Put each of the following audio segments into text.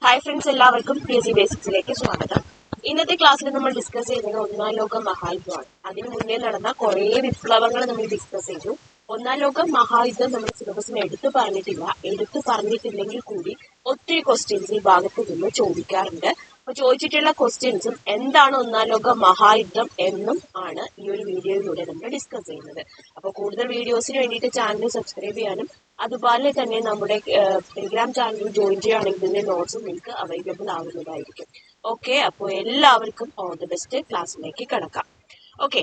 Hi friends, എല്ലാവർക്കും PSC ബേസിക്സിലേക്ക് സ്വാഗതം. ഇന്നത്തെ ക്ലാസ്സിൽ നമ്മൾ ഡിസ്കസ് ചെയ്യുന്നത് ഒന്നാം ലോക മഹായുദ്ധമാണ്. അതിനു മുന്നേ നടന്ന കുറേ വിപ്ലവങ്ങൾ നമ്മൾ ഡിസ്കസ് ചെയ്തു. ഒന്നാം ലോക മഹായുദ്ധം നമ്മുടെ സിലബസിന് എടുത്തു പറഞ്ഞിട്ടില്ലെങ്കിൽ കൂടി ഒത്തിരി ക്വസ്റ്റ്യൻസ് ഈ ഭാഗത്ത് നിന്ന് ചോദിക്കാറുണ്ട്. അപ്പൊ ചോദിച്ചിട്ടുള്ള ക്വസ്റ്റ്യൻസും എന്താണ് ഒന്നാം ലോക മഹായുദ്ധം എന്നും ആണ് ഈ ഒരു വീഡിയോയിലൂടെ നമ്മൾ ഡിസ്കസ് ചെയ്യുന്നത്. അപ്പൊ കൂടുതൽ വീഡിയോസിന് വേണ്ടിയിട്ട് ചാനൽ സബ്സ്ക്രൈബ് ചെയ്യാനും അതുപോലെ തന്നെ നമ്മുടെ ടെലിഗ്രാം ചാനലിൽ ജോയിൻ ചെയ്യുകയാണെങ്കിൽ ഇതിന്റെ നോട്ട്സും നിങ്ങൾക്ക് അവൈലബിൾ ആവുന്നതായിരിക്കും. ഓക്കെ, അപ്പോൾ എല്ലാവർക്കും ഓൾ ദി ബെസ്റ്റ്. ക്ലാസ്സിലേക്ക് കടക്കാം. ഓക്കെ,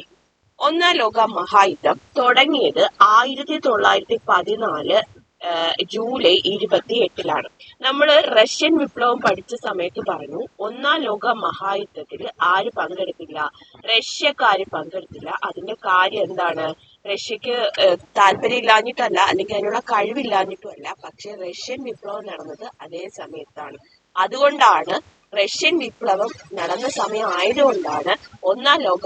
ഒന്നാം ലോക മഹായുദ്ധം തുടങ്ങിയത് 1914 ജൂലൈ 28-ലാണ്. നമ്മൾ റഷ്യൻ വിപ്ലവം പഠിച്ച സമയത്ത് പറഞ്ഞു ഒന്നാം ലോക മഹായുദ്ധത്തിൽ ആര് പങ്കെടുത്തില്ല? റഷ്യക്കാര് പങ്കെടുത്തില്ല. അതിന്റെ കാര്യം എന്താണ്? റഷ്യക്ക് താല്പര്യം ഇല്ലാഞ്ഞിട്ടല്ല, അല്ലെങ്കിൽ അതിനുള്ള കഴിവില്ലാഞ്ഞിട്ടും അല്ല, പക്ഷെ റഷ്യൻ വിപ്ലവം നടന്നത് അതേ സമയത്താണ്. അതുകൊണ്ടാണ് റഷ്യൻ വിപ്ലവം നടന്ന സമയം ആയതുകൊണ്ടാണ് ഒന്നാം ലോക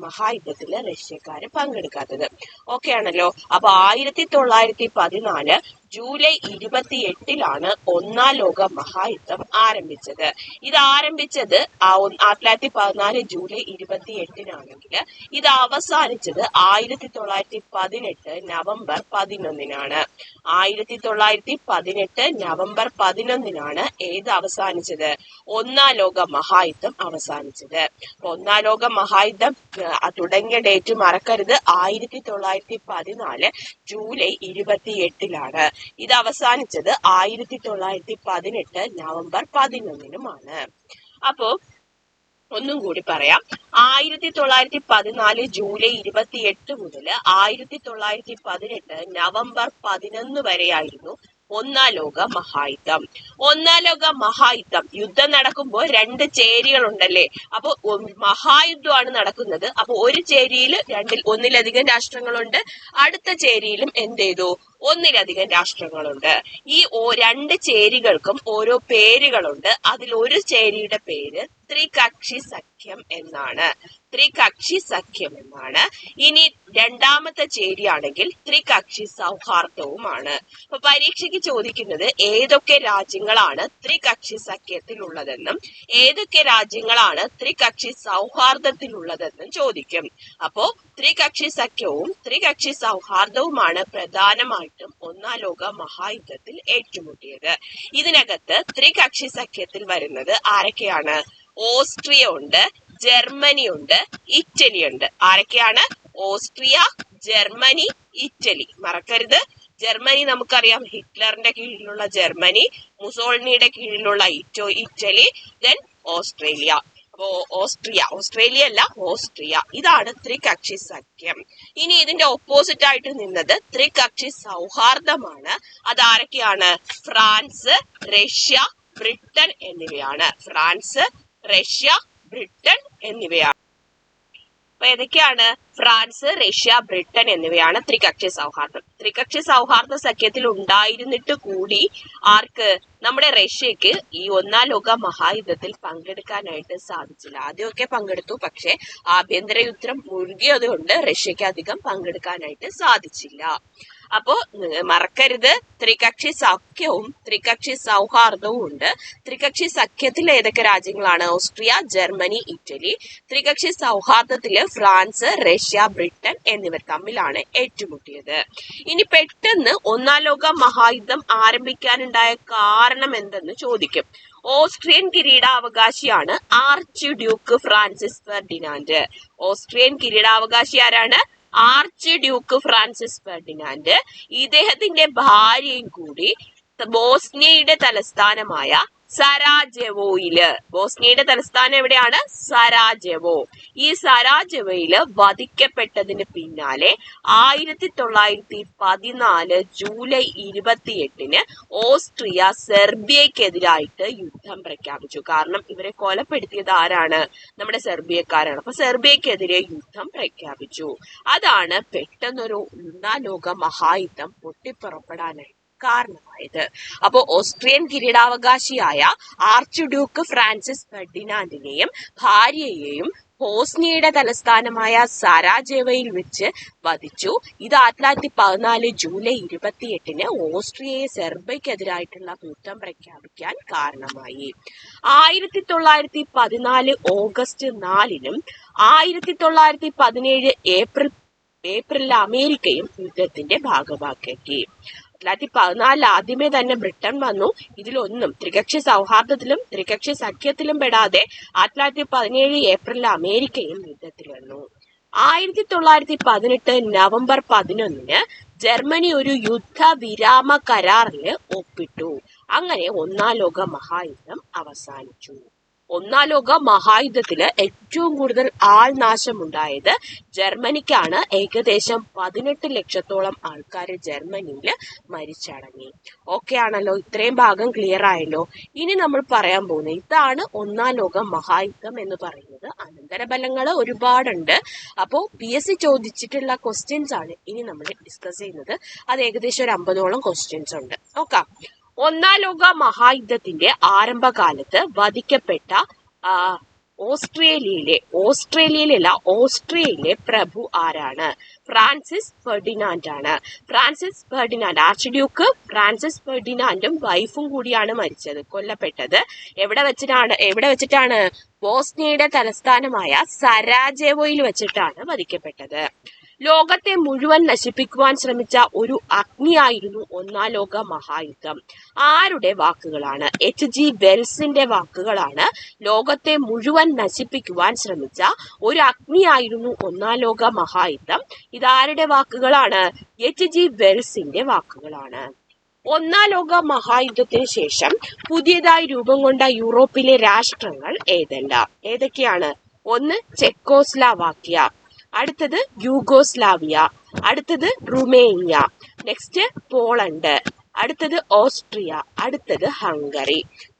മഹായുദ്ധത്തില് റഷ്യക്കാര് പങ്കെടുക്കാത്തത്. ഓക്കെ ആണല്ലോ. അപ്പൊ 1914 ജൂലൈ 28-ലാണ് ഒന്നാം ലോക മഹായുദ്ധം ആരംഭിച്ചത്. ഇത് ആരംഭിച്ചത് 1914 ജൂലൈ 28-നാണെങ്കിൽ ഇത് അവസാനിച്ചത് 1918 നവംബർ 11-നാണ്. 1918 നവംബർ 11-നാണ് ഏത് അവസാനിച്ചത്? ഒന്നാം ലോക മഹായുദ്ധം അവസാനിച്ചത്. ഒന്നാം ലോക മഹായുദ്ധം തുടങ്ങിയ ഡേറ്റ് മറക്കരുത്. 1914 ജൂലൈ 28-ലാണ്. ഇത് അവസാനിച്ചത് 1918 നവംബർ 11-നുമാണ്. അപ്പോ ഒന്നും കൂടി പറയാം. 1914 ജൂലൈ 28 മുതൽ 1918 നവംബർ 11 വരെയായിരുന്നു ഒന്നാം ലോക മഹായുദ്ധം. ഒന്നാം ലോക മഹായുദ്ധം യുദ്ധം നടക്കുമ്പോൾ രണ്ട് ചേരികൾ ഉണ്ടല്ലേ? അപ്പൊ മഹായുദ്ധമാണ് നടക്കുന്നത്. അപ്പൊ ഒരു ചേരിയിൽ ഒന്നിലധികം രാഷ്ട്രങ്ങളുണ്ട്, അടുത്ത ചേരിയിലും എന്ത് ചെയ്തു? ഒന്നിലധികം രാഷ്ട്രങ്ങളുണ്ട്. ഈ രണ്ട് ചേരികൾക്കും ഓരോ പേരുകളുണ്ട്. അതിൽ ഒരു ചേരിയുടെ പേര് ത്രികക്ഷി സഖ്യം എന്നാണ്. ത്രികക്ഷി സഖ്യം എന്നാണ്. ഇനി രണ്ടാമത്തെ ചേരിയാണെങ്കിൽ ത്രികക്ഷി സൗഹാർദ്ദവുമാണ്. അപ്പൊ പരീക്ഷയ്ക്ക് ചോദിക്കുന്നത് ഏതൊക്കെ രാജ്യങ്ങളാണ് ത്രികക്ഷി സഖ്യത്തിലുള്ളതെന്നും ഏതൊക്കെ രാജ്യങ്ങളാണ് ത്രികക്ഷി സൗഹാർദ്ദത്തിലുള്ളതെന്നും ചോദിക്കും. അപ്പോ ത്രികക്ഷി സഖ്യവും ത്രികക്ഷി സൗഹാർദ്ദവുമാണ് പ്രധാനമായിട്ടും ഒന്നാം ലോക മഹായുദ്ധത്തിൽ ഏറ്റുമുട്ടിയത്. ഇതിനകത്ത് ത്രികക്ഷി സഖ്യത്തിൽ വരുന്നത് ആരൊക്കെയാണ്? ഓസ്ട്രിയ ഉണ്ട്, ജർമ്മനി ഉണ്ട്, ഇറ്റലി ഉണ്ട്. ആരൊക്കെയാണ്? Austria, Germany, Italy. മറക്കരുത്. ജർമ്മനി നമുക്കറിയാം, ഹിറ്റ്ലറിന്റെ കീഴിലുള്ള ജർമ്മനി, മുസോളിനിയുടെ കീഴിലുള്ള ഇറ്റലി, ദെൻ ഓസ്ട്രേലിയ. അപ്പോ ഓസ്ട്രേലിയ അല്ല, ഓസ്ട്രിയ. ഇതാണ് ത്രികക്ഷി സഖ്യം. ഇനി ഇതിന്റെ ഓപ്പോസിറ്റ് ആയിട്ട് നിന്നത് ത്രികക്ഷി സൗഹാർദ്ദമാണ്. അതാരൊക്കെയാണ്? ഫ്രാൻസ്, റഷ്യ, ബ്രിട്ടൻ എന്നിവയാണ്. ഫ്രാൻസ്, റഷ്യ, ബ്രിട്ടൻ എന്നിവയാണ്. അപ്പൊ ഏതൊക്കെയാണ്? ഫ്രാൻസ്, റഷ്യ, ബ്രിട്ടൻ എന്നിവയാണ് ത്രികക്ഷി സൗഹാർദ്ദം. ത്രികക്ഷി സൗഹാർദ്ദ സഖ്യത്തിൽ ഉണ്ടായിരുന്നിട്ട് കൂടി ആർക്ക്? നമ്മുടെ റഷ്യക്ക് ഈ ഒന്നാം ലോക മഹായുദ്ധത്തിൽ പങ്കെടുക്കാനായിട്ട് സാധിച്ചില്ല. ആദ്യമൊക്കെ പങ്കെടുത്തു, പക്ഷെ ആഭ്യന്തര യുദ്ധം മുഴുകിയതുകൊണ്ട് റഷ്യക്ക് അധികം പങ്കെടുക്കാനായിട്ട് സാധിച്ചില്ല. അപ്പോ മറക്കരുത്, ത്രികക്ഷി സഖ്യവും ത്രികക്ഷി സൗഹാർദ്ദവും ഉണ്ട്. ത്രികക്ഷി സഖ്യത്തിൽ ഏതൊക്കെ രാജ്യങ്ങളാണ്? Austria, Germany, Italy. ത്രികക്ഷി സൗഹാർദ്ദത്തില് ഫ്രാൻസ്, റഷ്യ, ബ്രിട്ടൻ എന്നിവർ തമ്മിലാണ് ഏറ്റുമുട്ടിയത്. ഇനി പെട്ടെന്ന് ഒന്നാം ലോക മഹായുദ്ധം ആരംഭിക്കാനുണ്ടായ കാരണം എന്തെന്ന് ചോദിക്കും. ഓസ്ട്രിയൻ കിരീടാവകാശിയാണ് archduke Francis Ferdinand. Austrian കിരീടാവകാശി ആരാണ്? Archduke Francis Ferdinand. ഇദ്ദേഹത്തിന്റെ ഭാര്യയും കൂടി ബോസ്നിയയുടെ തലസ്ഥാനമായ സരാജെവോയില്, ബോസ്നിയയുടെ തലസ്ഥാനം എവിടെയാണ്? സരാജെവോ. ഈ സരാജെവോയില് വധിക്കപ്പെട്ടതിന് പിന്നാലെ 1914 ജൂലൈ 28-ന് ഓസ്ട്രിയ സെർബിയക്കെതിരായിട്ട് യുദ്ധം പ്രഖ്യാപിച്ചു. കാരണം ഇവരെ കൊലപ്പെടുത്തിയത് ആരാണ്? നമ്മുടെ സെർബിയക്കാരാണ്. അപ്പൊ സെർബിയക്കെതിരെ യുദ്ധം പ്രഖ്യാപിച്ചു. അതാണ് പെട്ടെന്നൊരു ഒന്നാം ലോക മഹായുദ്ധം പൊട്ടിപ്പുറപ്പെടാനായി കാരണമായത്. അപ്പോ ഓസ്ട്രിയൻ കിരീടാവകാശിയായ ആർച്ച് ഡ്യൂക്ക് ഫ്രാൻസിസ് ഫെർഡിനാൻഡിനെയും ഭാര്യയെയും ബോസ്നിയയുടെ തലസ്ഥാനമായ സരാജേവയിൽ വെച്ച് വധിച്ചു. ഇത് 1914 ജൂലൈ 28 ഓസ്ട്രിയയെ സെർബിയക്കെതിരായിട്ടുള്ള യുദ്ധം പ്രഖ്യാപിക്കാൻ കാരണമായി. 1914 ഓഗസ്റ്റ് 4 1917 ഏപ്രിലിൽ അമേരിക്കയും യുദ്ധത്തിന്റെ ഭാഗമാക്കി. 1914 ആദ്യമേ തന്നെ ബ്രിട്ടൻ വന്നു. ഇതിലൊന്നും ത്രികക്ഷി സൗഹാർദ്ദത്തിലും ത്രികക്ഷി സഖ്യത്തിലും പെടാതെ 1917 ഏപ്രിലിൽ അമേരിക്കയും യുദ്ധത്തിൽ വന്നു. 1918 നവംബർ 11 ജർമ്മനി ഒരു യുദ്ധവിരാമ കരാറിൽ ഒപ്പിട്ടു. അങ്ങനെ ഒന്നാം ലോക മഹായുദ്ധം അവസാനിച്ചു. ഒന്നാം ലോക മഹായുദ്ധത്തില് ഏറ്റവും കൂടുതൽ ആൾനാശമുണ്ടായത് ജർമ്മനിക്കാണ്. ഏകദേശം 18 ലക്ഷത്തോളം ആൾക്കാർ ജർമ്മനിയിൽ മരിച്ചടങ്ങി. ഓക്കെ ആണല്ലോ, ഇത്രയും ഭാഗം ക്ലിയർ ആയല്ലോ. ഇനി നമ്മൾ പറയാൻ പോകുന്നത് ഇതാണ് ഒന്നാം ലോക മഹായുദ്ധം എന്ന് പറയുന്നത്. അനന്തരഫലങ്ങൾ ഒരുപാടുണ്ട്. അപ്പോ PSC ചോദിച്ചിട്ടുള്ള ക്വസ്റ്റ്യൻസ് ആണ് ഇനി നമ്മൾ ഡിസ്കസ് ചെയ്യുന്നത്. അത് ഏകദേശം ഒരു 50ഓളം ക്വസ്റ്റ്യൻസ് ഉണ്ട്. നോക്കാം. ഒന്നാം ലോക മഹായുദ്ധത്തിന്റെ ആരംഭകാലത്ത് വധിക്കപ്പെട്ട ഓസ്ട്രേലിയയിലെ പ്രഭു ആരാണ്? ഫ്രാൻസിസ് ഫെർഡിനാൻഡ് ആണ്. Francis Ferdinand, archduke Francis ഫെർഡിനാൻഡും വൈഫും കൂടിയാണ് കൊല്ലപ്പെട്ടത്. എവിടെ വെച്ചിട്ടാണ്? ബോസ്നിയയുടെ തലസ്ഥാനമായ സരാജേവോയിൽ വെച്ചിട്ടാണ് വധിക്കപ്പെട്ടത്. ലോകത്തെ മുഴുവൻ നശിപ്പിക്കുവാൻ ശ്രമിച്ച ഒരു അഗ്നിയായിരുന്നു ഒന്നാം ലോക മഹായുദ്ധം. ആരുടെ വാക്കുകളാണ്? HG വെൽസിന്റെ വാക്കുകളാണ്. ലോകത്തെ മുഴുവൻ നശിപ്പിക്കുവാൻ ശ്രമിച്ച ഒരു അഗ്നിയായിരുന്നു ഒന്നാം ലോക മഹായുദ്ധം. ഇതാരുടെ വാക്കുകളാണ്? HG വെൽസിന്റെ വാക്കുകളാണ്. ഒന്നാം ലോക മഹായുദ്ധത്തിന് ശേഷം പുതിയതായി രൂപം കൊണ്ട യൂറോപ്പിലെ രാഷ്ട്രങ്ങൾ ഏതൊക്കെയാണ്? ഒന്ന് ചെക്കോസ്ലാവാക്യ, അടുത്തത് യൂഗോസ്ലാവിയ, അടുത്തത് റുമേനിയ, നെക്സ്റ്റ് പോളണ്ട്, അടുത്തത് ഓസ്ട്രിയ, അടുത്തത് ഹംഗറി.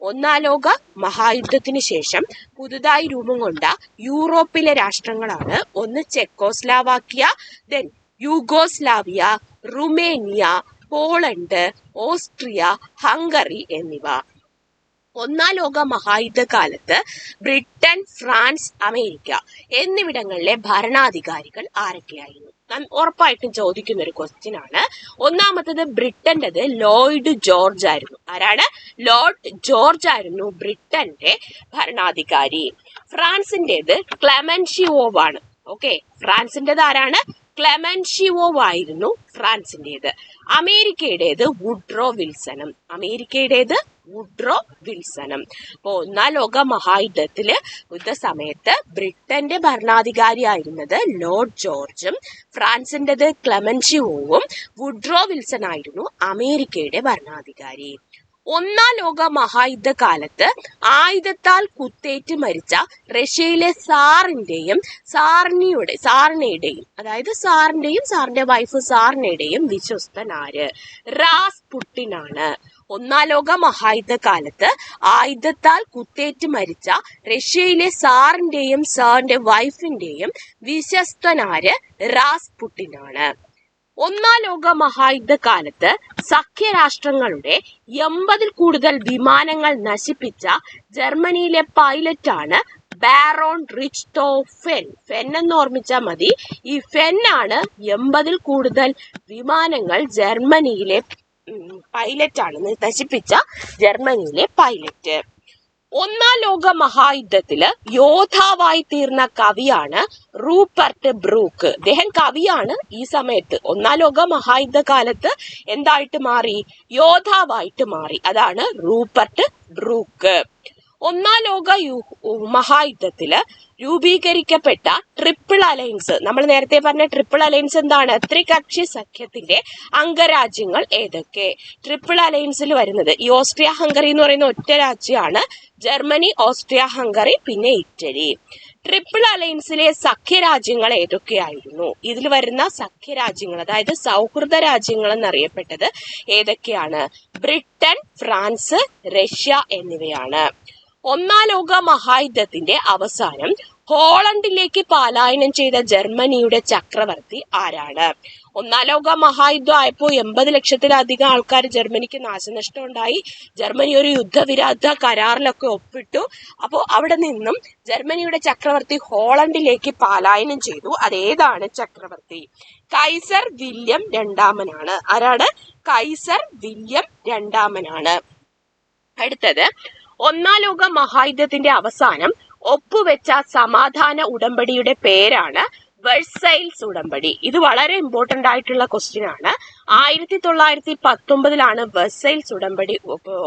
ഒന്നാം ലോക മഹായുദ്ധത്തിന് ശേഷം പുതുതായി രൂപം കൊണ്ട യൂറോപ്പിലെ രാഷ്ട്രങ്ങളാണ് ഒന്ന് Czechoslovakia, then Yugoslavia, Romania, Poland, Austria, Hungary എന്നിവ. ഒന്നാം ലോക മഹായുദ്ധകാലത്ത് ബ്രിട്ടൻ, ഫ്രാൻസ്, അമേരിക്ക എന്നിവിടങ്ങളിലെ ഭരണാധികാരികൾ ആരൊക്കെയായിരുന്നു? ഉറപ്പായിട്ടും ചോദിക്കുന്ന ഒരു ക്വസ്റ്റ്യൻ ആണ്. ഒന്നാമത്തത് ബ്രിട്ടന്റേത് ലോയിഡ് ജോർജ് ആയിരുന്നു. ആരാണ്? ലോർഡ് ജോർജ് ആയിരുന്നു ബ്രിട്ടന്റെ ഭരണാധികാരി. ഫ്രാൻസിന്റേത് ക്ലെമൻഷിയോവ് ആണ്. ഓക്കെ, ഫ്രാൻസിന്റേത് ആരാണ്? ക്ലെമൻഷിയോവ് ആയിരുന്നു ഫ്രാൻസിന്റേത്. അമേരിക്കയുടേത് വുഡ്രോ വിൽസണും. അപ്പൊ ഒന്നാം ലോക മഹായുദ്ധത്തില് യുദ്ധസമയത്ത് ബ്രിട്ടന്റെ ഭരണാധികാരിയായിരുന്നത് ലോർഡ് ജോർജും ഫ്രാൻസിന്റേത് ക്ലെമൻഷിയോവും വുഡ്രോ വിൽസൺ ആയിരുന്നു അമേരിക്കയുടെ ഭരണാധികാരി. ഒന്നാം ലോക മഹായുദ്ധകാലത്ത് ആയുധത്താൽ കുത്തേറ്റ് മരിച്ച റഷ്യയിലെ സാറിന്റെയും അതായത് സാറിന്റെ വൈഫ് സാറിനയുടെയും വിശ്വസ്തനാര്? റാസ്പുട്ടിനാണ്. ഒന്നാം ലോക മഹായുദ്ധകാലത്ത് ആയുധത്താൽ കുത്തേറ്റ് മരിച്ച റഷ്യയിലെ സാറിന്റെയും സാറിന്റെ വൈഫിന്റെയും വിശ്വസ്തനാര്? റാസ്പുട്ടിനാണ്. ഒന്നാം ലോക മഹായുദ്ധകാലത്ത് സഖ്യരാഷ്ട്രങ്ങളുടെ 80-ൽ കൂടുതൽ വിമാനങ്ങൾ നശിപ്പിച്ച ജർമ്മനിയിലെ പൈലറ്റാണ് ബാരോൺ റിച്ച്തോഫെൻ. ഫെൻ എന്ന് ഓർമ്മിച്ചാൽ മതി. ഈ ഫെൻ ആണ് 80-ൽ കൂടുതൽ വിമാനങ്ങൾ ജർമ്മനിയിലെ പൈലറ്റാണ് നശിപ്പിച്ച ജർമ്മനിയിലെ പൈലറ്റ്. ഒന്നാം ലോക മഹായുദ്ധത്തില് യോദ്ധാവായി തീർന്ന കവിയാണ് റൂപ്പർട്ട് ബ്രൂക്ക്. അദ്ദേഹം കവിയാണ്. ഈ സമയത്ത് ഒന്നാം ലോക മഹായുദ്ധ കാലത്ത് എന്തായിട്ട് മാറി? യോദ്ധാവായിട്ട് മാറി. അതാണ് റൂപ്പർട്ട് ബ്രൂക്ക്. ഒന്നാം ലോക മഹായുദ്ധത്തില് രൂപീകരിക്കപ്പെട്ട ട്രിപ്പിൾ അലയൻസ്, നമ്മൾ നേരത്തെ പറഞ്ഞ ട്രിപ്പിൾ അലയൻസ് എന്താണ്? ത്രികക്ഷി സഖ്യത്തിന്റെ അംഗരാജ്യങ്ങൾ ഏതൊക്കെ? ട്രിപ്പിൾ അലയൻസിൽ വരുന്നത് ഈ ഓസ്ട്രിയ ഹംഗറി എന്ന് പറയുന്ന ഒറ്റ രാജ്യമാണ്. ജർമ്മനി, ഓസ്ട്രിയ ഹംഗറി, പിന്നെ ഇറ്റലി. ട്രിപ്പിൾ അലയൻസിലെ സഖ്യരാജ്യങ്ങൾ ഏതൊക്കെയായിരുന്നു? ഇതിൽ വരുന്ന സഖ്യരാജ്യങ്ങൾ, അതായത് സൗഹൃദ രാജ്യങ്ങൾ എന്നറിയപ്പെട്ടത് ഏതൊക്കെയാണ്? ബ്രിട്ടൻ, ഫ്രാൻസ്, റഷ്യ എന്നിവയാണ്. ഒന്നാം ലോക മഹായുദ്ധത്തിന്റെ അവസാനം ഹോളണ്ടിലേക്ക് പലായനം ചെയ്ത ജർമ്മനിയുടെ ചക്രവർത്തി ആരാണ്? ഒന്നാം ലോക മഹായുദ്ധം ആയപ്പോൾ 80 ലക്ഷത്തിലധികം ആൾക്കാർ ജർമ്മനിക്ക് നാശനഷ്ടം ഉണ്ടായി. ജർമ്മനി ഒരു യുദ്ധവിരാധ കരാറിലൊക്കെ ഒപ്പിട്ടു. അപ്പോൾ അവിടെ നിന്നും ജർമ്മനിയുടെ ചക്രവർത്തി ഹോളണ്ടിലേക്ക് പലായനം ചെയ്തു. അതേതാണ് ചക്രവർത്തി? കൈസർ വില്യം രണ്ടാമനാണ്. ആരാണ്? കൈസർ വില്യം രണ്ടാമനാണ്. അടുത്തത്, ഒന്നാം ലോക മഹായുദ്ധത്തിന്റെ അവസാനം ഒപ്പുവെച്ച സമാധാന ഉടമ്പടിയുടെ പേരാണ് വെർസൈൽസ് ഉടമ്പടി. ഇത് വളരെ ഇമ്പോർട്ടന്റ് ആയിട്ടുള്ള ക്വസ്റ്റ്യൻ ആണ്. 1919 വെർസൈൽസ് ഉടമ്പടി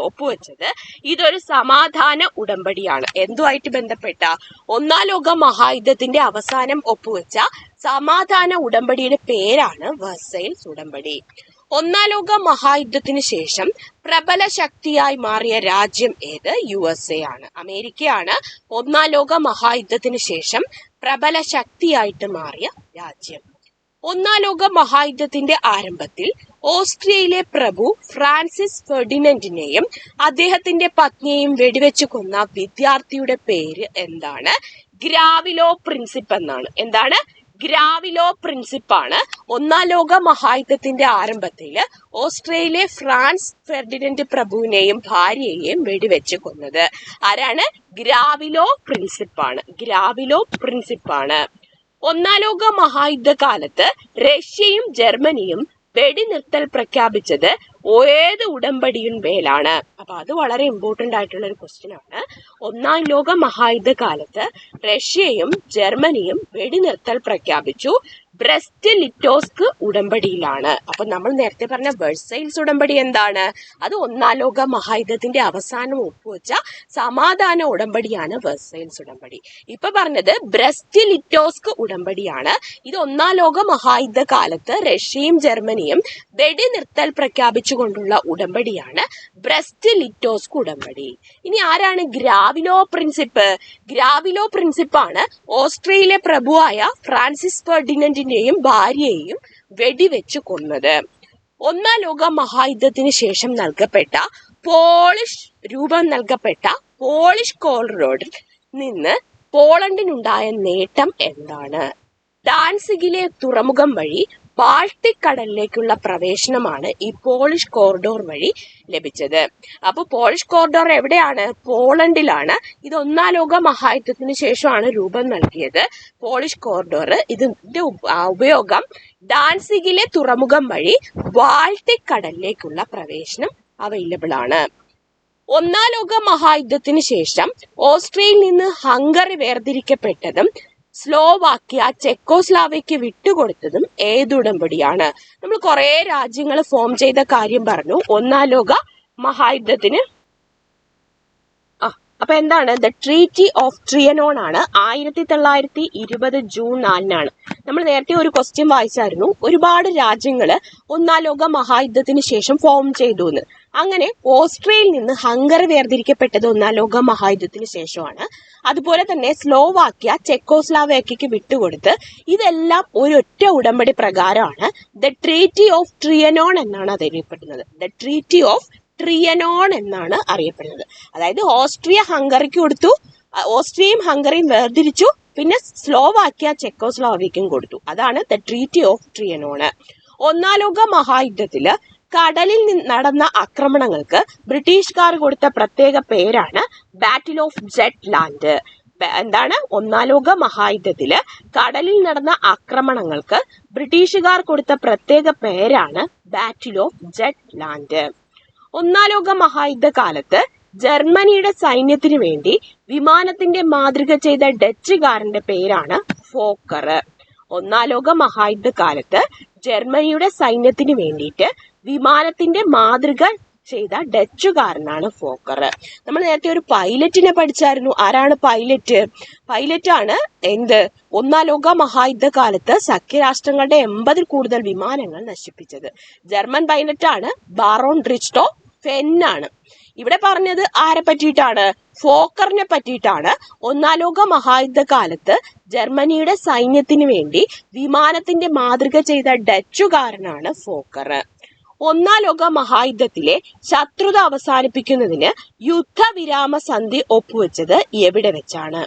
ഒപ്പുവെച്ചത്. ഇതൊരു സമാധാന ഉടമ്പടിയാണ്. എന്തുമായിട്ട് ബന്ധപ്പെട്ട? ഒന്നാം ലോക മഹായുദ്ധത്തിന്റെ അവസാനം ഒപ്പുവെച്ച സമാധാന ഉടമ്പടിയുടെ പേരാണ് വെർസൈൽസ് ഉടമ്പടി. ഒന്നാം ലോക മഹായുദ്ധത്തിന് ശേഷം പ്രബല ശക്തിയായി മാറിയ രാജ്യം ഏത്? USA ആണ്. അമേരിക്കയാണ് ഒന്നാം ലോക മഹായുദ്ധത്തിന് ശേഷം പ്രബല ശക്തിയായിട്ട് മാറിയ രാജ്യം. ഒന്നാം ലോക മഹായുദ്ധത്തിന്റെ ആരംഭത്തിൽ ഓസ്ട്രിയയിലെ പ്രഭു ഫ്രാൻസിസ് ഫെർഡിനൻഡിനെയും അദ്ദേഹത്തിന്റെ പത്നിയെയും വെടിവെച്ചു കൊന്ന വിദ്യാർത്ഥിയുടെ പേര് എന്താണ്? ഗ്രാവിലോ പ്രിൻസിപ്പ് എന്നാണ്. എന്താണ്? ഗ്രാവിലോ പ്രിൻസിപ്പാണ് ഒന്നാം ലോക മഹായുദ്ധത്തിന്റെ ആരംഭത്തിൽ ഓസ്ട്രേലിയയിലെ ഫ്രാൻസ് ഫെർഡിനൻഡ് പ്രഭുവിനെയും ഭാര്യയെയും വെടിവെച്ച് കൊന്നത്. ആരാണ്? ഗ്രാവിലോ പ്രിൻസിപ്പാണ്. ഗ്രാവിലോ പ്രിൻസിപ്പാണ്. ഒന്നാം ലോക മഹായുദ്ധ കാലത്ത് റഷ്യയും ജർമ്മനിയും വെടിനിർത്തൽ പ്രഖ്യാപിച്ചത് ഏത് ഉടമ്പടിയിന്മേലാണ്? അപ്പൊ അത് വളരെ ഇമ്പോർട്ടന്റ് ആയിട്ടുള്ള ഒരു ക്വസ്റ്റ്യൻ ആണ്. ഒന്നാം ലോക മഹായുദ്ധ കാലത്ത് റഷ്യയും ജർമ്മനിയും വെടിനിർത്തൽ പ്രഖ്യാപിച്ചു ബ്രസ്റ്റ് ലിറ്റോസ്ക് ഉടമ്പടിയിലാണ്. അപ്പൊ നമ്മൾ നേരത്തെ പറഞ്ഞ വെർസൈൽസ് ഉടമ്പടി എന്താണ്? അത് ഒന്നാം ലോക മഹായുദ്ധത്തിന്റെ അവസാനം ഒപ്പുവെച്ച സമാധാന ഉടമ്പടിയാണ് വെർസൈൽസ് ഉടമ്പടി. ഇപ്പൊ പറഞ്ഞത് ബ്രസ്റ്റ് ലിറ്റോസ്ക് ഉടമ്പടിയാണ്. ഇത് ഒന്നാം ലോക മഹായുദ്ധ കാലത്ത് റഷ്യയും ജർമ്മനിയും വെടിനിർത്തൽ പ്രഖ്യാപിച്ചുകൊണ്ടുള്ള ഉടമ്പടിയാണ് ബ്രസ്റ്റ് ലിറ്റോസ്ക് ഉടമ്പടി. ഇനി ആരാണ് ഗ്രാവിലോ പ്രിൻസിപ്പ്? ഗ്രാവിലോ പ്രിൻസിപ്പാണ് ഓസ്ട്രേലിയയിലെ പ്രഭുവായ ഫ്രാൻസിസ് ഫെർഡിനൻഡിന്റെയും ഭാര്യയെയും വെടിവെച്ച് കൊന്നത്. ഒന്നാം ലോക മഹായുദ്ധത്തിന് ശേഷം രൂപം നൽകപ്പെട്ട പോളിഷ് കോറിഡോറിൽ നിന്ന് പോളണ്ടിനുണ്ടായ നേട്ടം എന്താണ്? ഡാൻസിഗിലെ തുറമുഖം വഴി ബാൾട്ടിക് കടലിലേക്കുള്ള പ്രവേശനമാണ് ഈ പോളിഷ് കോറിഡോർ വഴി ലഭിച്ചത്. അപ്പൊ പോളിഷ് കോറിഡോർ എവിടെയാണ്? പോളണ്ടിലാണ്. ഇത് ഒന്നാം ലോക മഹായുദ്ധത്തിന് ശേഷമാണ് രൂപം നൽകിയത്. പോളിഷ് കോറിഡോർ ഇതിന്റെ ഉപയോഗം ഡാൻസിഗിലെ തുറമുഖം വഴി ബാൾട്ടിക് കടലിലേക്കുള്ള പ്രവേശനം അവൈലബിൾ ആണ്. ഒന്നാം ലോക മഹായുദ്ധത്തിന് ശേഷം ഓസ്ട്രിയയിൽ നിന്ന് ഹംഗറി വേർതിരിക്കപ്പെട്ടതും സ്ലോവാക്യ ചെക്കോസ്ലാവയ്ക്ക് വിട്ടുകൊടുത്തതും ഏതുടമ്പടിയാണ്? നമ്മൾ കുറെ രാജ്യങ്ങൾ ഫോം ചെയ്ത കാര്യം പറഞ്ഞു ഒന്നാം ലോക മഹായുദ്ധത്തിന്. അപ്പൊ എന്താണ്? ദ ട്രീറ്റി ഓഫ് ട്രിയനോൺ ആണ്. 1920 ജൂൺ 4 നമ്മൾ നേരത്തെ ഒരു ക്വസ്റ്റ്യൻ വായിച്ചായിരുന്നു. ഒരുപാട് രാജ്യങ്ങള് ഒന്നാം ലോക മഹായുദ്ധത്തിന് ശേഷം ഫോം ചെയ്തു എന്ന്. അങ്ങനെ ഓസ്ട്രിയയിൽ നിന്ന് ഹംഗറി വേർതിരിക്കപ്പെട്ടത് ഒന്നാം ലോക മഹായുദ്ധത്തിന് ശേഷമാണ്. അതുപോലെ തന്നെ സ്ലോവാക്യ ചെക്കോസ്ലാവേക്കിയക്ക് വിട്ടുകൊടുത്ത്. ഇതെല്ലാം ഒരൊറ്റ ഉടമ്പടി പ്രകാരമാണ്. ദ ട്രീറ്റി ഓഫ് ട്രിയനോൺ എന്നാണ് അറിയപ്പെടുന്നത്. ദ ട്രീറ്റി ഓഫ് ട്രിയനോൺ എന്നാണ് അറിയപ്പെടുന്നത്. അതായത് ഓസ്ട്രിയ ഹംഗറിക്ക് കൊടുത്തു, ഓസ്ട്രിയയും ഹംഗറിയും വേർതിരിച്ചു, പിന്നെ സ്ലോവാക്യ ചെക്കോസ്ലോവാക്യക്കും കൊടുത്തു. അതാണ് ദ ട്രീറ്റി ഓഫ് ട്രിയനോൺ. ഒന്നാം ലോക മഹായുദ്ധത്തില് കടലിൽ നടന്ന ആക്രമണങ്ങൾക്ക് ബ്രിട്ടീഷുകാർ കൊടുത്ത പ്രത്യേക പേരാണ് ബാറ്റിൽ ഓഫ് ജെറ്റ്ലാൻഡ്. എന്താണ്? ഒന്നാം ലോക മഹായുദ്ധത്തില് കടലിൽ നടന്ന ആക്രമണങ്ങൾക്ക് ബ്രിട്ടീഷുകാർ കൊടുത്ത പ്രത്യേക പേരാണ് ബാറ്റിൽ ഓഫ് ജെറ്റ്ലാൻഡ്. ഒന്നാം ലോക മഹായുദ്ധ കാലത്ത് ജർമ്മനിയുടെ സൈന്യത്തിന് വേണ്ടി വിമാനത്തിന്റെ മാതൃക ചെയ്ത ഡച്ചുകാരന്റെ പേരാണ് ഫോക്കർ. ഒന്നാം ലോക മഹായുദ്ധ കാലത്ത് ജർമ്മനിയുടെ സൈന്യത്തിന് വേണ്ടിയിട്ട് വിമാനത്തിന്റെ മാതൃക ചെയ്ത ഡച്ചുകാരനാണ് ഫോക്കർ. നമ്മൾ നേരത്തെ ഒരു പൈലറ്റിനെ പഠിച്ചായിരുന്നു. ആരാണ് പൈലറ്റ്? പൈലറ്റ് ആണ് ഒന്നാം ലോക മഹായുദ്ധ കാലത്ത് സഖ്യരാഷ്ട്രങ്ങളുടെ 80 കൂടുതൽ വിമാനങ്ങൾ നശിപ്പിച്ചത്. ജർമ്മൻ പൈലറ്റാണ് ബാറോൺ റിച്ച്ട്ടോ ഫെന്നാണ്. ഇവിടെ പറഞ്ഞത് ആരെ പറ്റിയിട്ടാണ്? ഫോക്കറിനെ പറ്റിയിട്ടാണ്. ഒന്നാം ലോക മഹായുദ്ധ കാലത്ത് ജർമ്മനിയുടെ സൈന്യത്തിന് വേണ്ടി വിമാനത്തിന്റെ മാതൃക ചെയ്ത ഡച്ചുകാരനാണ് ഫോക്കർ. ഒന്നാം ലോക മഹായുദ്ധത്തിലെ ശത്രുത അവസാനിപ്പിക്കുന്നതിന് യുദ്ധവിരാമ സന്ധി ഒപ്പുവെച്ചത് എവിടെ വെച്ചാണ്?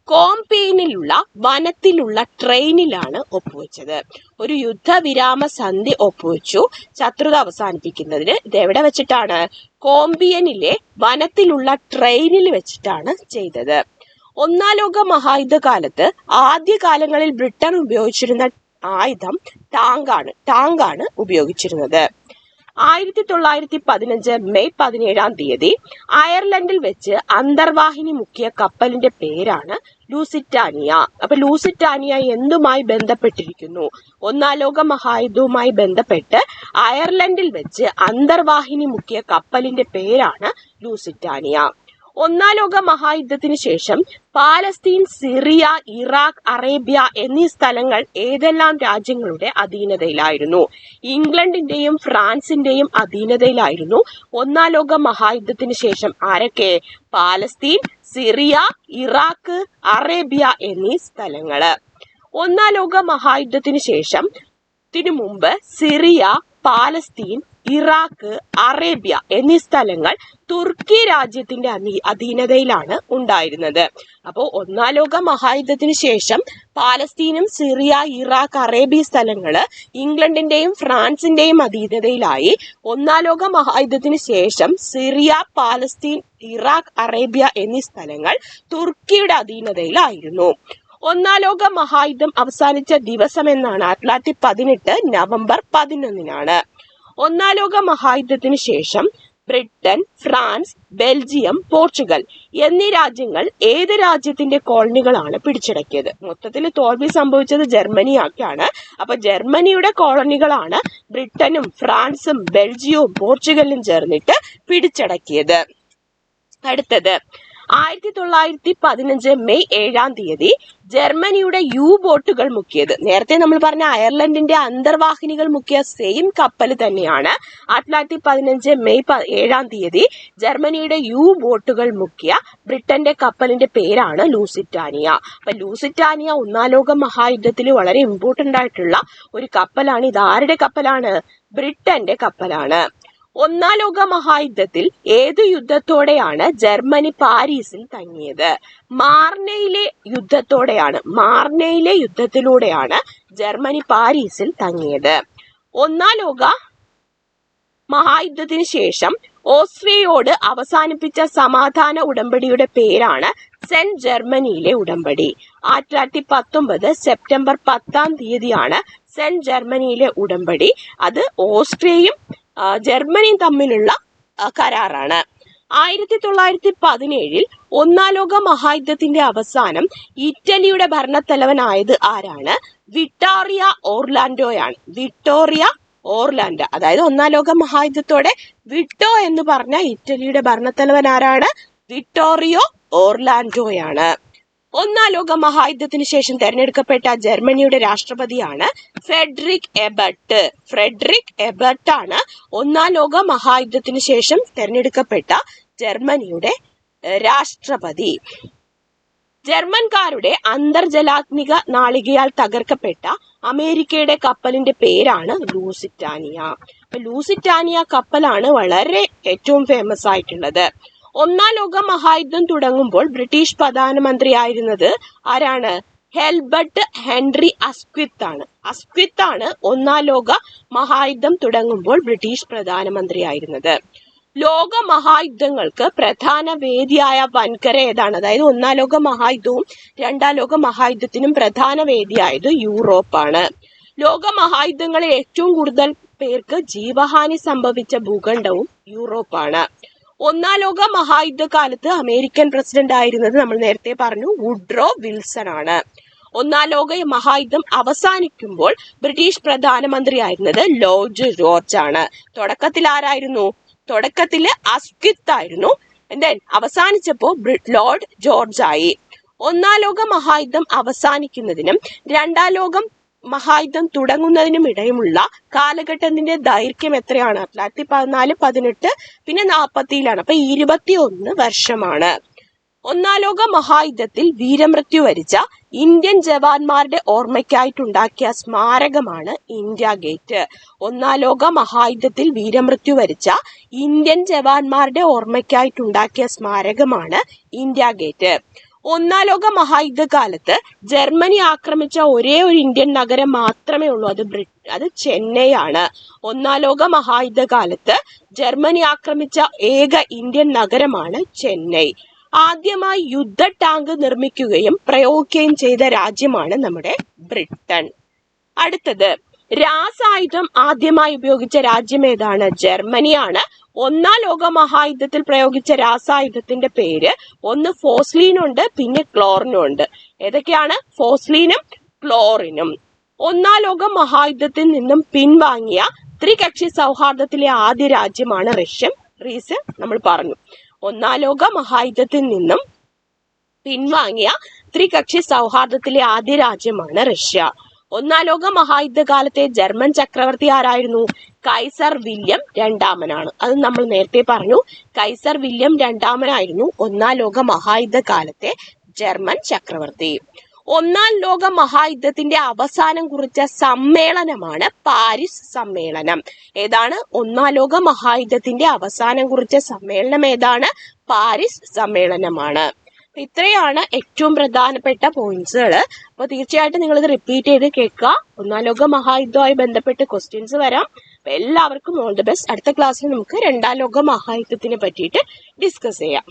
കോംപെയിനിലുള്ള വനത്തിലുള്ള ട്രെയിനിലാണ് ഒപ്പുവെച്ചത്. ഒരു യുദ്ധവിരാമ സന്ധി ഒപ്പുവെച്ചു ശത്രുത അവസാനിപ്പിക്കുന്നതിന്. ഇത് എവിടെ വെച്ചിട്ടാണ്? കോംപിയനിലെ വനത്തിലുള്ള ട്രെയിനിൽ വെച്ചിട്ടാണ് ചെയ്തത്. ഒന്നാം ലോക മഹായുദ്ധകാലത്ത് ആദ്യകാലങ്ങളിൽ ബ്രിട്ടൻ ഉപയോഗിച്ചിരുന്ന ആയുധം ടാങ്കാണ് ഉപയോഗിച്ചിരുന്നത്. 1915 മെയ് 17 അയർലൻഡിൽ വെച്ച് അന്തർവാഹിനി മുക്കിയ കപ്പലിന്റെ പേരാണ് ലൂസിറ്റാനിയ. അപ്പൊ ലൂസിറ്റാനിയ എന്തുമായി ബന്ധപ്പെട്ടിരിക്കുന്നു? ഒന്നാം ലോക മഹായുദ്ധവുമായി ബന്ധപ്പെട്ട് അയർലൻഡിൽ വെച്ച് അന്തർവാഹിനി മുക്കിയ കപ്പലിന്റെ പേരാണ് ലൂസിറ്റാനിയ. ഒന്നാം ലോക മഹായുദ്ധത്തിന് ശേഷം പാലസ്തീൻ, സിറിയ, ഇറാഖ്, അറേബ്യ എന്നീ സ്ഥലങ്ങൾ ഏതെല്ലാം രാജ്യങ്ങളുടെ അധീനതയിലായിരുന്നു? ഇംഗ്ലണ്ടിന്റെയും ഫ്രാൻസിന്റെയും അധീനതയിലായിരുന്നു ഒന്നാം ലോക മഹായുദ്ധത്തിന് ശേഷം. ആരൊക്കെ? പാലസ്തീൻ, സിറിയ, ഇറാഖ്, അറേബ്യ എന്നീ സ്ഥലങ്ങള്. ഒന്നാം ലോക മഹായുദ്ധത്തിന് ശേഷം മുമ്പ് സിറിയ, പാലസ്തീൻ, ഇറാഖ്, അറേബ്യ എന്നീ സ്ഥലങ്ങൾ തുർക്കി രാജ്യത്തിന്റെ അധീനതയിലാണ് ഉണ്ടായിരുന്നത്. അപ്പോൾ ഒന്നാം ലോക മഹായുദ്ധത്തിന് ശേഷം പാലസ്തീനും സിറിയ, ഇറാഖ്, അറേബ്യ സ്ഥലങ്ങള് ഇംഗ്ലണ്ടിന്റെയും ഫ്രാൻസിന്റെയും അധീനതയിലായി. ഒന്നാം ലോക മഹായുദ്ധത്തിന് ശേഷം സിറിയ, പാലസ്തീൻ, ഇറാഖ്, അറേബ്യ എന്നീ സ്ഥലങ്ങൾ തുർക്കിയുടെ അധീനതയിലായിരുന്നു. ഒന്നാം ലോക മഹായുദ്ധം അവസാനിച്ച ദിവസം എന്നാണ്? 1918 നവംബർ 11. ഒന്നാം ലോക മഹായുദ്ധത്തിന് ശേഷം ബ്രിട്ടൻ, ഫ്രാൻസ്, ബെൽജിയം, പോർച്ചുഗൽ എന്നീ രാജ്യങ്ങൾ ഏത് രാജ്യത്തിന്റെ കോളനികളാണ് പിടിച്ചടക്കിയത്? മൊത്തത്തിൽ തോൽവി സംഭവിച്ചത് ജർമ്മനിയാക്കാണ്. അപ്പൊ ജർമ്മനിയുടെ കോളനികളാണ് ബ്രിട്ടനും ഫ്രാൻസും ബെൽജിയവും പോർച്ചുഗലും ചേർന്നിട്ട് പിടിച്ചടക്കിയത്. അടുത്തത് 1915 മെയ് 7 ജർമ്മനിയുടെ യു ബോട്ടുകൾ മുക്കിയത്. നേരത്തെ നമ്മൾ പറഞ്ഞ അയർലൻഡിന്റെ അന്തർവാഹിനികൾ മുക്കിയ സെയിം കപ്പൽ തന്നെയാണ് 1915 മെയ് 7 ജർമ്മനിയുടെ യു ബോട്ടുകൾ മുക്കിയ ബ്രിട്ടന്റെ കപ്പലിന്റെ പേരാണ് ലൂസിറ്റാനിയ. അപ്പൊ ലൂസിറ്റാനിയ ഒന്നാം ലോക മഹായുദ്ധത്തിൽ വളരെ ഇമ്പോർട്ടന്റ് ആയിട്ടുള്ള ഒരു കപ്പലാണ്. ഇത് ആരുടെ കപ്പലാണ്? ബ്രിട്ടന്റെ കപ്പലാണ്. ഒന്നാം ലോക മഹായുദ്ധത്തിൽ ഏതു യുദ്ധത്തോടെയാണ് ജർമ്മനി പാരീസിൽ തങ്ങിയത്? മാർനെയിലെ യുദ്ധത്തിലൂടെയാണ് ജർമ്മനി പാരീസിൽ തങ്ങിയത്. ഒന്നാം ലോക മഹായുദ്ധത്തിന് ശേഷം ഓസ്ട്രിയയോട് അവസാനിപ്പിച്ച സമാധാന ഉടമ്പടിയുടെ പേരാണ് സെന്റ് ജർമ്മനിയിലെ ഉടമ്പടി. 1919 സെപ്റ്റംബർ 10 സെന്റ് ജർമ്മനിയിലെ ഉടമ്പടി. അത് ഓസ്ട്രിയയും ജർമ്മനിയും തമ്മിലുള്ള കരാറാണ്. 1917 ഒന്നാം ലോക മഹായുദ്ധത്തിന്റെ അവസാനം ഇറ്റലിയുടെ ഭരണത്തലവനായത് ആരാണ്? വിക്ടോറിയ ഓർലാൻഡോയാണ്. അതായത് ഒന്നാം ലോക മഹായുദ്ധത്തോടെ വിട്ടോ എന്ന് പറഞ്ഞ ഇറ്റലിയുടെ ഭരണത്തലവൻ ആരാണ്? വിക്ടോറിയോ ഓർലാൻഡോയാണ്. ഒന്നാം ലോക മഹായുദ്ധത്തിന് ശേഷം തെരഞ്ഞെടുക്കപ്പെട്ട ജർമ്മനിയുടെ രാഷ്ട്രപതിയാണ് ഫ്രെഡറിക് എബർട്ട് ആണ് ഒന്നാം ലോക മഹായുദ്ധത്തിന് ശേഷം തെരഞ്ഞെടുക്കപ്പെട്ട ജർമ്മനിയുടെ രാഷ്ട്രപതി. ജർമ്മൻകാരുടെ അന്തർജലാത്മിക നാളികയാൽ തകർക്കപ്പെട്ട അമേരിക്കയുടെ കപ്പലിന്റെ പേരാണ് ലൂസിറ്റാനിയ. ലൂസിറ്റാനിയ കപ്പലാണ് വളരെ ഏറ്റവും ഫേമസ് ആയിട്ടുള്ളത്. ഒന്നാം ലോക മഹായുദ്ധം തുടങ്ങുമ്പോൾ ബ്രിട്ടീഷ് പ്രധാനമന്ത്രിയായിരുന്നത് ആരാണ്? ഹെൽബർട്ട് ഹെൻറി അസ്ക്വിത്ത് ആണ് ഒന്നാം ലോക മഹായുദ്ധം തുടങ്ങുമ്പോൾ ബ്രിട്ടീഷ് പ്രധാനമന്ത്രിയായിരുന്നത്. ലോക മഹായുദ്ധങ്ങൾക്ക് പ്രധാന വേദിയായ വൻകര ഏതാണ്? അതായത് ഒന്നാം ലോക മഹായുദ്ധവും രണ്ടാം ലോക മഹായുദ്ധത്തിനും പ്രധാന വേദിയായത് യൂറോപ്പാണ്. ലോക മഹായുദ്ധങ്ങളിൽ ഏറ്റവും കൂടുതൽ പേർക്ക് ജീവഹാനി സംഭവിച്ച ഭൂഖണ്ഡവും യൂറോപ്പാണ്. ഒന്നാം ലോക മഹായുദ്ധകാലത്ത് അമേരിക്കൻ പ്രസിഡന്റ് ആയിരുന്നത് നമ്മൾ നേരത്തെ പറഞ്ഞു വുഡ്രോ വിൽസൺ ആണ്. ഒന്നാം ലോക മഹായുദ്ധം അവസാനിക്കുമ്പോൾ ബ്രിട്ടീഷ് പ്രധാനമന്ത്രി ആയിരുന്നത് ലോർഡ് ജോർജ് ആണ്. തുടക്കത്തിൽ ആരായിരുന്നു? തുടക്കത്തിൽ അസ്ക്വിത്ത് ആയിരുന്നു. അവസാനിച്ചപ്പോ ലോർഡ് ജോർജ് ആയി. ഒന്നാം ലോക മഹായുദ്ധം അവസാനിക്കുന്നതിനും രണ്ടാം ലോകം മഹായുദ്ധം തുടങ്ങുന്നതിനും ഇടയിലുള്ള കാലഘട്ടത്തിന്റെ ദൈർഘ്യം എത്രയാണ്? 1914, 18 പിന്നെ 40 അപ്പൊ 21 വർഷമാണ്. ഒന്നാം ലോക മഹായുദ്ധത്തിൽ വീരമൃത്യു വരിച്ച ഇന്ത്യൻ ജവാന്മാരുടെ ഓർമ്മയ്ക്കായിട്ടുണ്ടാക്കിയ സ്മാരകമാണ് ഇന്ത്യ ഗേറ്റ്. ഒന്നാം ലോക മഹായുദ്ധത്തിൽ വീരമൃത്യു വരിച്ച ഇന്ത്യൻ ജവാന്മാരുടെ ഓർമ്മയ്ക്കായിട്ടുണ്ടാക്കിയ സ്മാരകമാണ് ഇന്ത്യ ഗേറ്റ്. ഒന്നാം ലോക മഹായുദ്ധകാലത്ത് ജർമ്മനി ആക്രമിച്ച ഒരേ ഒരു ഇന്ത്യൻ നഗരം മാത്രമേ ഉള്ളൂ, അത് ചെന്നൈ ആണ്. ഒന്നാം ലോക മഹായുദ്ധകാലത്ത് ജർമ്മനി ആക്രമിച്ച ഏക ഇന്ത്യൻ നഗരമാണ് ചെന്നൈ. ആദ്യമായി യുദ്ധ ടാങ്ക് നിർമ്മിക്കുകയും പ്രയോഗിക്കുകയും ചെയ്ത രാജ്യമാണ് നമ്മുടെ ബ്രിട്ടൻ. അടുത്തത്, രാസായുധം ആദ്യമായി ഉപയോഗിച്ച രാജ്യം ഏതാണ്? ജർമ്മനിയാണ്. ഒന്നാം ലോക മഹായുദ്ധത്തിൽ പ്രയോഗിച്ച രാസായുധത്തിന്റെ പേര് ഒന്ന് ഫോസ്ലീനുണ്ട്, പിന്നെ ക്ലോറിനും ഉണ്ട്. ഏതൊക്കെയാണ്? ഫോസ്ലീനും ക്ലോറിനും. ഒന്നാം ലോക മഹായുദ്ധത്തിൽ നിന്നും പിൻവാങ്ങിയ ത്രികക്ഷി സൗഹാർദ്ദത്തിലെ ആദ്യ രാജ്യമാണ് റഷ്യ. റീസൺ നമ്മൾ പറഞ്ഞു. ഒന്നാം ലോക മഹായുദ്ധത്തിൽ നിന്നും പിൻവാങ്ങിയ ത്രികക്ഷി സൗഹാർദ്ദത്തിലെ ആദ്യ രാജ്യമാണ് റഷ്യ. ഒന്നാം ലോക മഹായുദ്ധകാലത്തെ ജർമ്മൻ ചക്രവർത്തി ആരായിരുന്നു? കൈസർ വില്യം രണ്ടാമനാണ്. അത് നമ്മൾ നേരത്തെ പറഞ്ഞു. കൈസർ വില്യം രണ്ടാമനായിരുന്നു ഒന്നാം ലോക മഹായുദ്ധകാലത്തെ ജർമ്മൻ ചക്രവർത്തി. ഒന്നാം ലോക മഹായുദ്ധത്തിന്റെ അവസാനം കുറിച്ച സമ്മേളനമാണ് പാരീസ് സമ്മേളനം. ഏതാണ്? ഒന്നാം ലോക മഹായുദ്ധത്തിന്റെ അവസാനം കുറിച്ച സമ്മേളനം ഏതാണ്? പാരീസ് സമ്മേളനമാണ്. ഇത്രയാണ് ഏറ്റവും പ്രധാനപ്പെട്ട പോയിന്റ്സുകൾ. അപ്പൊ തീർച്ചയായിട്ടും നിങ്ങൾ ഇത് റിപ്പീറ്റ് ചെയ്ത് കേൾക്കുക. ഒന്നാം ലോക മഹായുദ്ധവുമായി ബന്ധപ്പെട്ട് ക്വസ്റ്റ്യൻസ് വരാം. അപ്പൊ എല്ലാവർക്കും ഓൾ ദി ബെസ്റ്റ്. അടുത്ത ക്ലാസ്സിൽ നമുക്ക് രണ്ടാം ലോക മഹായുദ്ധത്തിനെ പറ്റിയിട്ട് ഡിസ്കസ് ചെയ്യാം.